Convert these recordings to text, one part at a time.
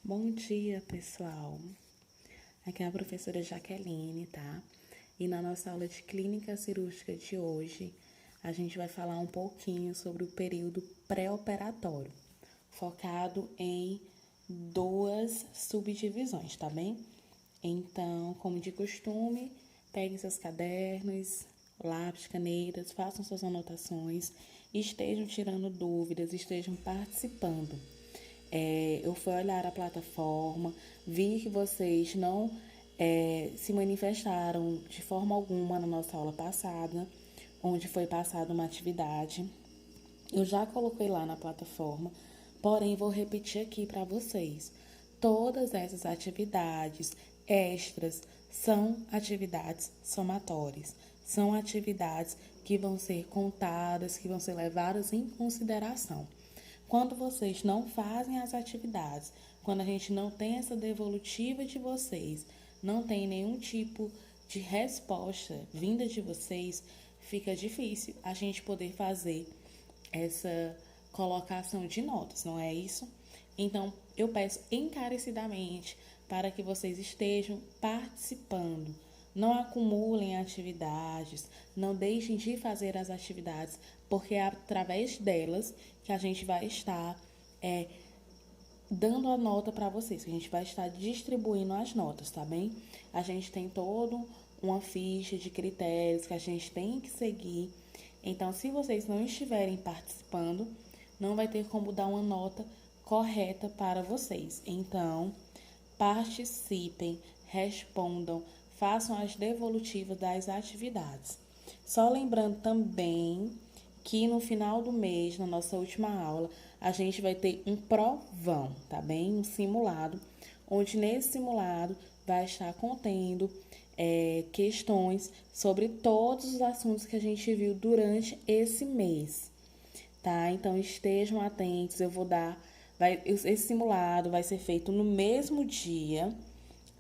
Bom dia, pessoal. Aqui é a professora Jaqueline, tá? E na nossa aula de clínica cirúrgica de hoje, a gente vai falar um pouquinho sobre o período pré-operatório, focado em duas subdivisões, tá bem? Então, como de costume, peguem seus cadernos, lápis, canetas, façam suas anotações, estejam tirando dúvidas, estejam participando. Eu fui olhar a plataforma, vi que vocês não se manifestaram de forma alguma na nossa aula passada, onde foi passada uma atividade. Eu já coloquei lá na plataforma, porém vou repetir aqui para vocês. Todas essas atividades extras são atividades somatórias, são atividades que vão ser contadas, que vão ser levadas em consideração. Quando vocês não fazem as atividades, quando a gente não tem essa devolutiva de vocês, não tem nenhum tipo de resposta vinda de vocês, fica difícil a gente poder fazer essa colocação de notas, não é isso? Então, eu peço encarecidamente para que vocês estejam participando. Não acumulem atividades, não deixem de fazer as atividades, porque é através delas que a gente vai estar dando a nota para vocês, que a gente vai estar distribuindo as notas, tá bem? A gente tem todo uma ficha de critérios que a gente tem que seguir. Então, se vocês não estiverem participando, não vai ter como dar uma nota correta para vocês. Então, participem, respondam, façam as devolutivas das atividades. Só lembrando também que no final do mês, na nossa última aula, a gente vai ter um provão, tá bem? Um simulado, onde nesse simulado vai estar contendo questões sobre todos os assuntos que a gente viu durante esse mês, tá? Então estejam atentos, eu vou dar, esse simulado vai ser feito no mesmo dia,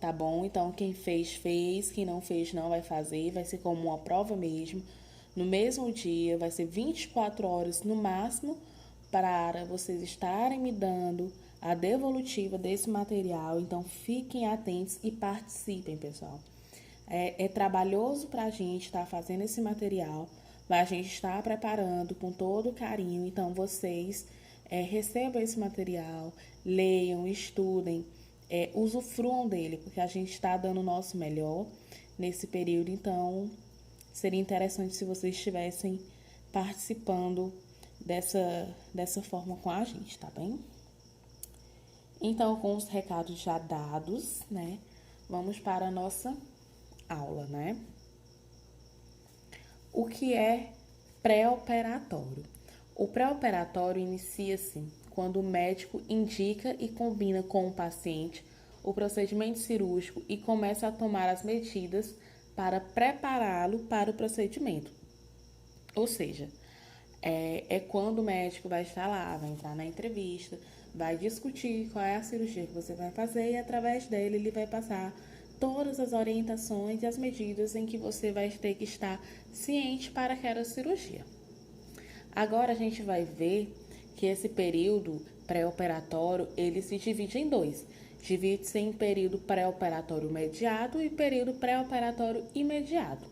tá bom? Então quem fez, fez, quem não fez não vai fazer, vai ser como uma prova mesmo. No mesmo dia, vai ser 24 horas no máximo para vocês estarem me dando a devolutiva desse material. Então fiquem atentos e participem, pessoal. É trabalhoso para a gente estar fazendo esse material, mas a gente está preparando com todo carinho. Então vocês recebam esse material, leiam, estudem, usufruam dele, porque a gente está dando o nosso melhor nesse período. Então seria interessante se vocês estivessem participando dessa forma com a gente, tá bem? Então, com os recados já dados, né? Vamos para a nossa aula, né? O que é pré-operatório? O pré-operatório inicia-se quando o médico indica e combina com o paciente o procedimento cirúrgico e começa a tomar as medidas para prepará-lo para o procedimento. Ou seja, é quando o médico vai estar lá, vai entrar na entrevista, vai discutir qual é a cirurgia que você vai fazer e através dele ele vai passar todas as orientações e as medidas em que você vai ter que estar ciente para aquela cirurgia. Agora a gente vai ver que esse período pré-operatório, ele se divide em dois. Divide-se em período pré-operatório imediato e período pré-operatório imediato.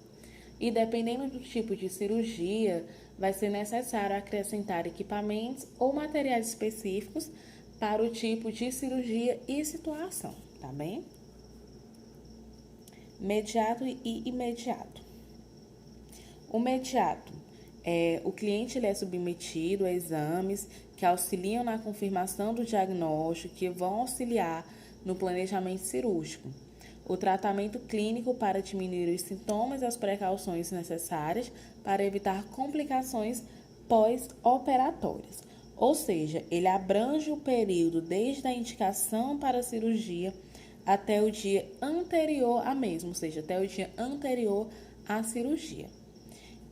E dependendo do tipo de cirurgia, vai ser necessário acrescentar equipamentos ou materiais específicos para o tipo de cirurgia e situação, tá bem? Mediato e imediato. O mediato o cliente ele é submetido a exames que auxiliam na confirmação do diagnóstico, que vão auxiliar no planejamento cirúrgico. O tratamento clínico para diminuir os sintomas e as precauções necessárias para evitar complicações pós-operatórias. Ou seja, ele abrange o período desde a indicação para a cirurgia até o dia anterior à mesma, ou seja, até o dia anterior à cirurgia.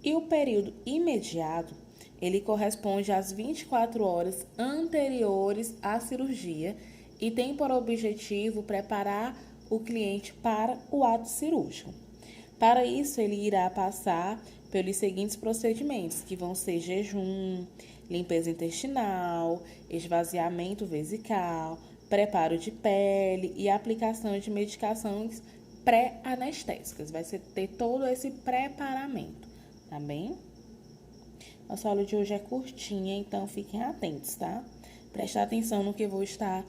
E o período imediato, ele corresponde às 24 horas anteriores à cirurgia e tem por objetivo preparar o cliente para o ato cirúrgico. Para isso, ele irá passar pelos seguintes procedimentos, que vão ser jejum, limpeza intestinal, esvaziamento vesical, preparo de pele e aplicação de medicações pré-anestésicas. Vai ter todo esse preparamento, tá bem? Nossa aula de hoje é curtinha, então fiquem atentos, tá? Prestar atenção no que eu vou estar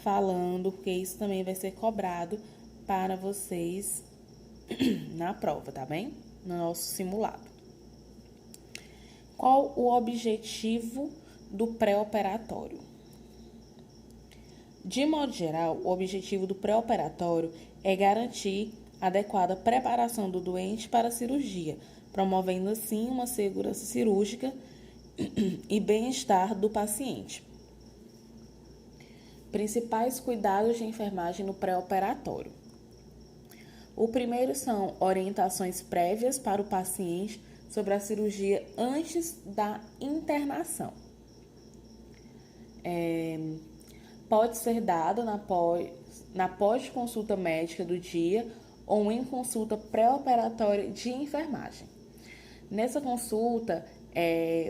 falando, porque isso também vai ser cobrado para vocês na prova, tá bem? No nosso simulado. Qual o objetivo do pré-operatório? De modo geral, o objetivo do pré-operatório é garantir a adequada preparação do doente para a cirurgia, promovendo assim uma segurança cirúrgica e bem-estar do paciente. Principais cuidados de enfermagem no pré-operatório. O primeiro são orientações prévias para o paciente sobre a cirurgia antes da internação. Pode ser dado na pós-consulta médica do dia ou em consulta pré-operatória de enfermagem. Nessa consulta,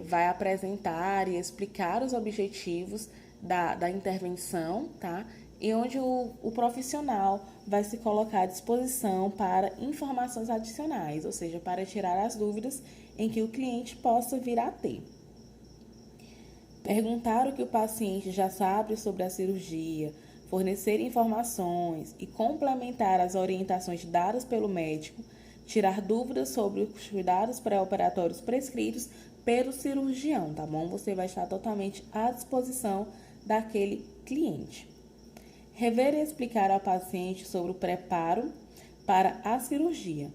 vai apresentar e explicar os objetivos da intervenção, tá? E onde o profissional vai se colocar à disposição para informações adicionais, ou seja, para tirar as dúvidas em que o cliente possa vir a ter. Perguntar o que o paciente já sabe sobre a cirurgia, fornecer informações e complementar as orientações dadas pelo médico, tirar dúvidas sobre os cuidados pré-operatórios prescritos pelo cirurgião, tá bom? Você vai estar totalmente à disposição daquele cliente. Rever e explicar ao paciente sobre o preparo para a cirurgia,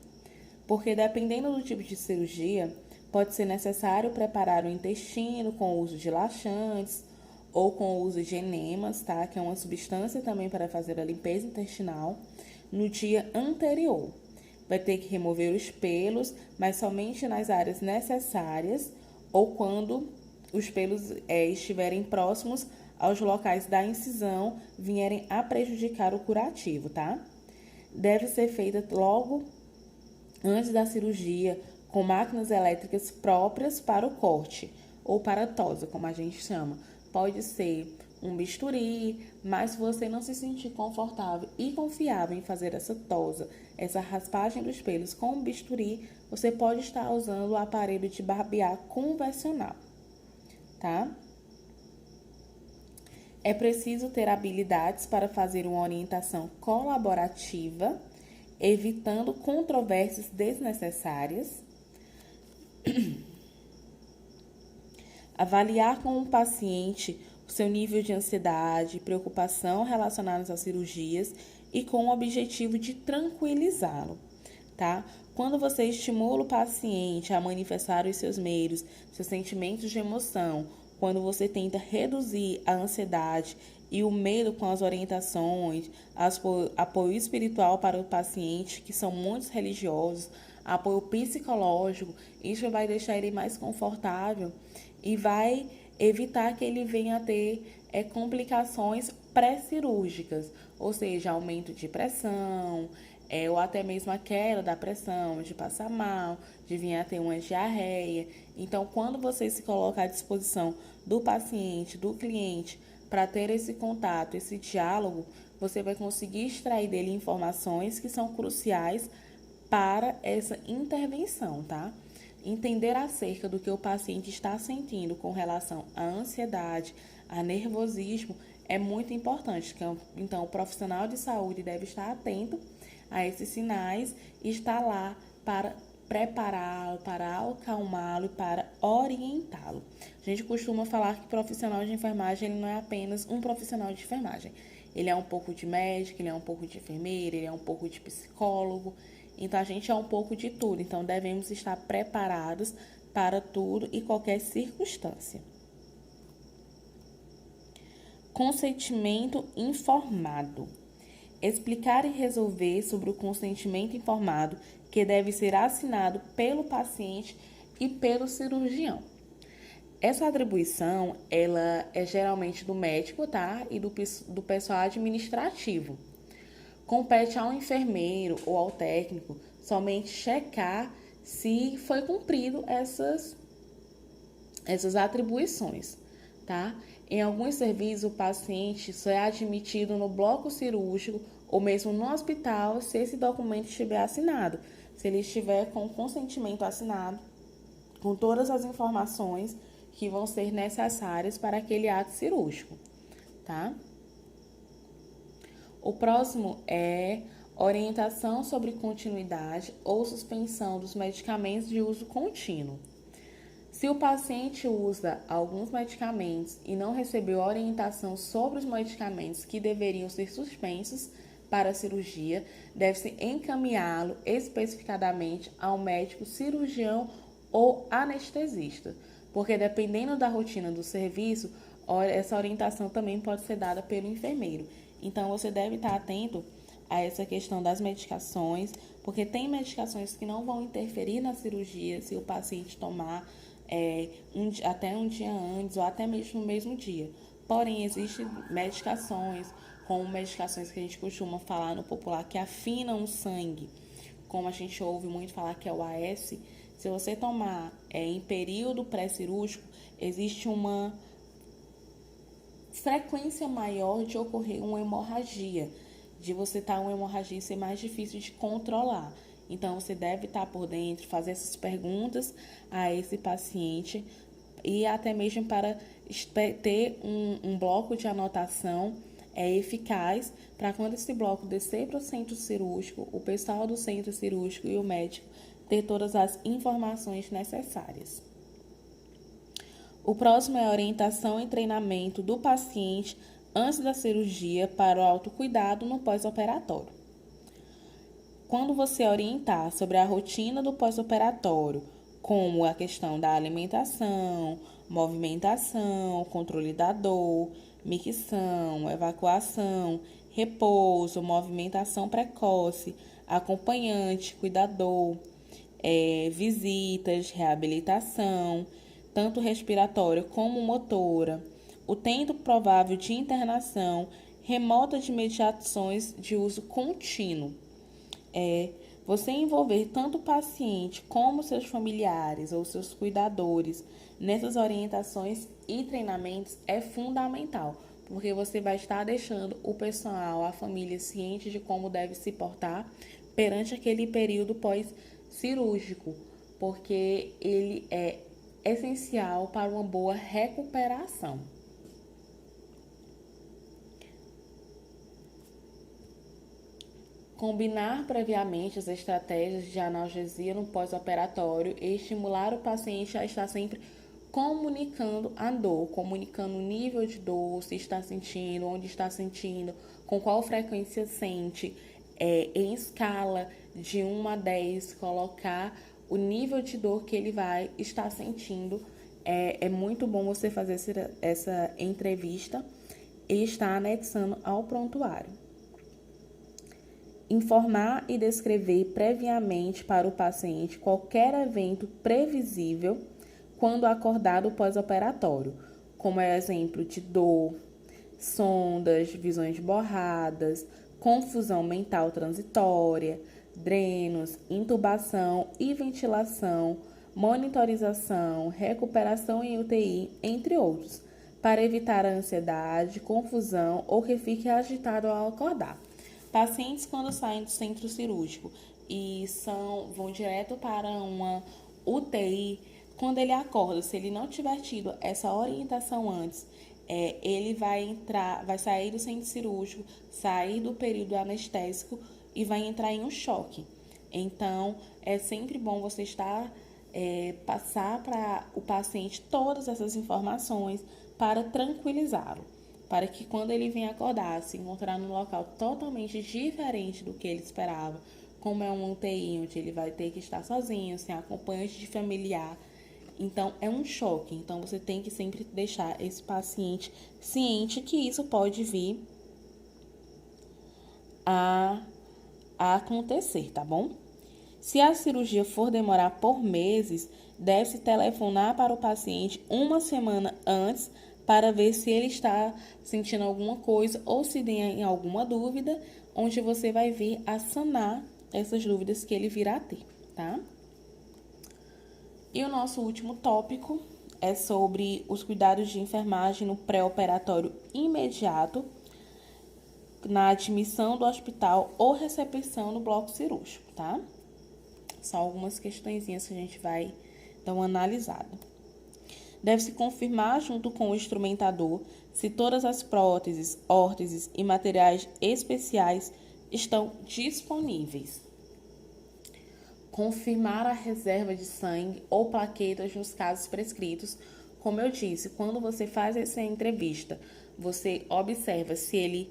porque dependendo do tipo de cirurgia, pode ser necessário preparar o intestino com o uso de laxantes ou com o uso de enemas, tá? Que é uma substância também para fazer a limpeza intestinal, no dia anterior. Vai ter que remover os pelos, mas somente nas áreas necessárias ou quando os pelos estiverem próximos aos locais da incisão vierem a prejudicar o curativo, tá? Deve ser feita logo antes da cirurgia com máquinas elétricas próprias para o corte ou para a tosa, como a gente chama. Pode ser um bisturi, mas se você não se sentir confortável e confiável em fazer essa tosa, essa raspagem dos pelos com um bisturi, você pode estar usando o aparelho de barbear convencional, tá? É preciso ter habilidades para fazer uma orientação colaborativa, evitando controvérsias desnecessárias. Avaliar com o paciente o seu nível de ansiedade e preocupação relacionados às cirurgias e com o objetivo de tranquilizá-lo, tá? Quando você estimula o paciente a manifestar os seus medos, seus sentimentos de emoção, quando você tenta reduzir a ansiedade e o medo com as orientações, apoio espiritual para o paciente, que são muitos religiosos, apoio psicológico, isso vai deixar ele mais confortável e vai evitar que ele venha a ter complicações pré-cirúrgicas, ou seja, aumento de pressão, ou até mesmo a queda da pressão, de passar mal, de vir a ter uma diarreia. Então, quando você se coloca à disposição do paciente, do cliente, para ter esse contato, esse diálogo, você vai conseguir extrair dele informações que são cruciais para essa intervenção, tá? Entender acerca do que o paciente está sentindo com relação à ansiedade, a nervosismo, é muito importante. Então, o profissional de saúde deve estar atento a esses sinais e estar lá para prepará-lo, para acalmá-lo e para orientá-lo. A gente costuma falar que o profissional de enfermagem ele não é apenas um profissional de enfermagem. Ele é um pouco de médico, ele é um pouco de enfermeira, ele é um pouco de psicólogo. Então, a gente é um pouco de tudo. Então, devemos estar preparados para tudo e qualquer circunstância. Consentimento informado. Explicar e resolver sobre o consentimento informado que deve ser assinado pelo paciente e pelo cirurgião. Essa atribuição, ela é geralmente do médico, tá? E do pessoal administrativo. Compete ao enfermeiro ou ao técnico somente checar se foi cumprido essas atribuições, tá? Em alguns serviços, o paciente só é admitido no bloco cirúrgico ou mesmo no hospital se esse documento estiver assinado, se ele estiver com o consentimento assinado, com todas as informações que vão ser necessárias para aquele ato cirúrgico, tá? O próximo é orientação sobre continuidade ou suspensão dos medicamentos de uso contínuo. Se o paciente usa alguns medicamentos e não recebeu orientação sobre os medicamentos que deveriam ser suspensos para a cirurgia, deve-se encaminhá-lo especificadamente ao médico cirurgião ou anestesista, porque dependendo da rotina do serviço, essa orientação também pode ser dada pelo enfermeiro. Então, você deve estar atento a essa questão das medicações, porque tem medicações que não vão interferir na cirurgia se o paciente tomar até um dia antes ou até mesmo no mesmo dia. Porém, existem medicações, como medicações que a gente costuma falar no popular, que afinam o sangue, como a gente ouve muito falar que é o AS. Se você tomar em período pré-cirúrgico, existe uma frequência maior de ocorrer uma hemorragia, de você estar uma hemorragia ser mais difícil de controlar. Então, você deve estar por dentro, fazer essas perguntas a esse paciente e até mesmo para ter um bloco de anotação eficaz para quando esse bloco descer para o centro cirúrgico, o pessoal do centro cirúrgico e o médico ter todas as informações necessárias. O próximo é a orientação e treinamento do paciente antes da cirurgia para o autocuidado no pós-operatório. Quando você orientar sobre a rotina do pós-operatório, como a questão da alimentação, movimentação, controle da dor, micção, evacuação, repouso, movimentação precoce, acompanhante, cuidador, visitas, reabilitação, tanto respiratória como motora, o tempo provável de internação, remota de medicações de uso contínuo. Você envolver tanto o paciente como seus familiares ou seus cuidadores nessas orientações e treinamentos é fundamental, porque você vai estar deixando o pessoal, a família ciente de como deve se portar perante aquele período pós-cirúrgico, porque ele é essencial para uma boa recuperação. Combinar previamente as estratégias de analgesia no pós-operatório e estimular o paciente a estar sempre comunicando a dor, comunicando o nível de dor, se está sentindo, onde está sentindo, com qual frequência sente, em escala de 1 a 10, colocar o nível de dor que ele vai estar sentindo. É muito bom você fazer essa entrevista e estar anexando ao prontuário. Informar e descrever previamente para o paciente qualquer evento previsível quando acordado pós-operatório, como é exemplo de dor, sondas, visões borradas, confusão mental transitória, drenos, intubação e ventilação, monitorização, recuperação em UTI, entre outros, para evitar a ansiedade, confusão ou que fique agitado ao acordar. Pacientes quando saem do centro cirúrgico e vão direto para uma UTI, quando ele acorda, se ele não tiver tido essa orientação antes, ele vai sair do centro cirúrgico, sair do período anestésico e vai entrar em um choque. Então, é sempre bom você passar para o paciente todas essas informações para tranquilizá-lo, para que quando ele vem acordar, se encontrar num local totalmente diferente do que ele esperava, como é um UTI, onde ele vai ter que estar sozinho, sem acompanhante de familiar. Então, é um choque. Então, você tem que sempre deixar esse paciente ciente que isso pode vir a acontecer, tá bom? Se a cirurgia for demorar por meses, deve-se telefonar para o paciente 1 semana antes para ver se ele está sentindo alguma coisa ou se tem alguma dúvida, onde você vai vir a sanar essas dúvidas que ele virá a ter, tá? E o nosso último tópico é sobre os cuidados de enfermagem no pré-operatório imediato, na admissão do hospital ou recepção no bloco cirúrgico, tá? São algumas questõezinhas que a gente vai dar uma analisada. Deve-se confirmar, junto com o instrumentador, se todas as próteses, órteses e materiais especiais estão disponíveis. Confirmar a reserva de sangue ou plaquetas nos casos prescritos. Como eu disse, quando você faz essa entrevista, você observa se ele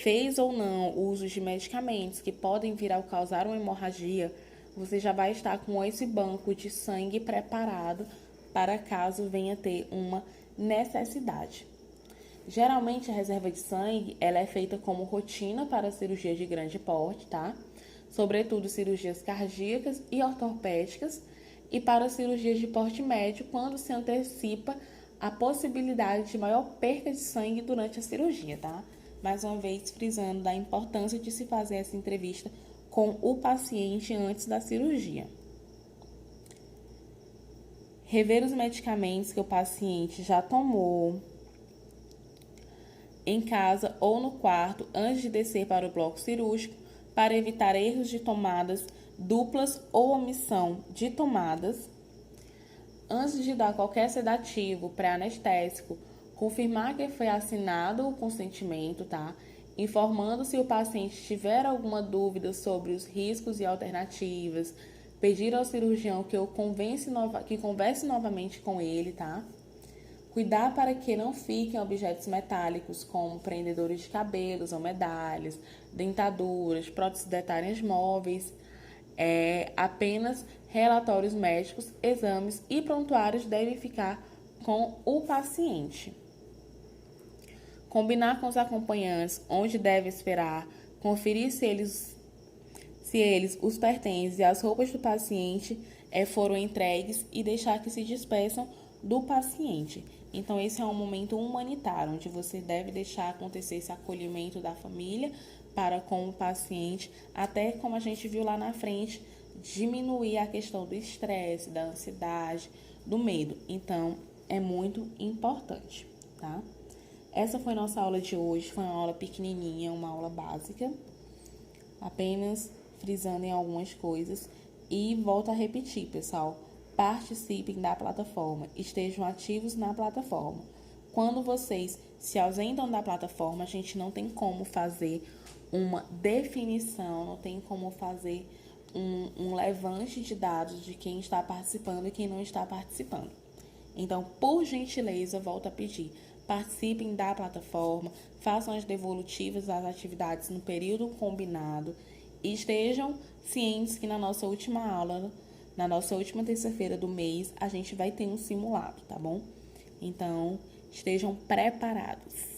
fez ou não uso de medicamentos que podem vir a causar uma hemorragia. Você já vai estar com esse banco de sangue preparado para caso venha ter uma necessidade. Geralmente a reserva de sangue ela é feita como rotina para cirurgia de grande porte, tá? Sobretudo cirurgias cardíacas e ortopédicas, e para cirurgias de porte médio, quando se antecipa a possibilidade de maior perca de sangue durante a cirurgia, tá? Mais uma vez, frisando da importância de se fazer essa entrevista com o paciente antes da cirurgia. Rever os medicamentos que o paciente já tomou em casa ou no quarto antes de descer para o bloco cirúrgico, para evitar erros de tomadas duplas ou omissão de tomadas. Antes de dar qualquer sedativo pré-anestésico, confirmar que foi assinado o consentimento, tá? Informando se o paciente tiver alguma dúvida sobre os riscos e alternativas, pedir ao cirurgião que converse novamente com ele, tá? Cuidar para que não fiquem objetos metálicos como prendedores de cabelos ou medalhas, dentaduras, próteses dentárias móveis, apenas relatórios médicos, exames e prontuários devem ficar com o paciente. Combinar com os acompanhantes onde deve esperar, conferir se eles os pertences e as roupas do paciente foram entregues e deixar que se despeçam do paciente. Então, esse é um momento humanitário, onde você deve deixar acontecer esse acolhimento da família para com o paciente, até como a gente viu lá na frente, diminuir a questão do estresse, da ansiedade, do medo. Então, é muito importante, tá? Essa foi nossa aula de hoje, foi uma aula pequenininha, uma aula básica, apenas frisando em algumas coisas. E volto a repetir, pessoal, participem da plataforma, estejam ativos na plataforma. Quando vocês se ausentam da plataforma, a gente não tem como fazer uma definição, não tem como fazer um levante de dados de quem está participando e quem não está participando. Então, por gentileza, volto a pedir, participem da plataforma, façam as devolutivas das atividades no período combinado e estejam cientes que na nossa última aula, na nossa última terça-feira do mês, a gente vai ter um simulado, tá bom? Então, estejam preparados.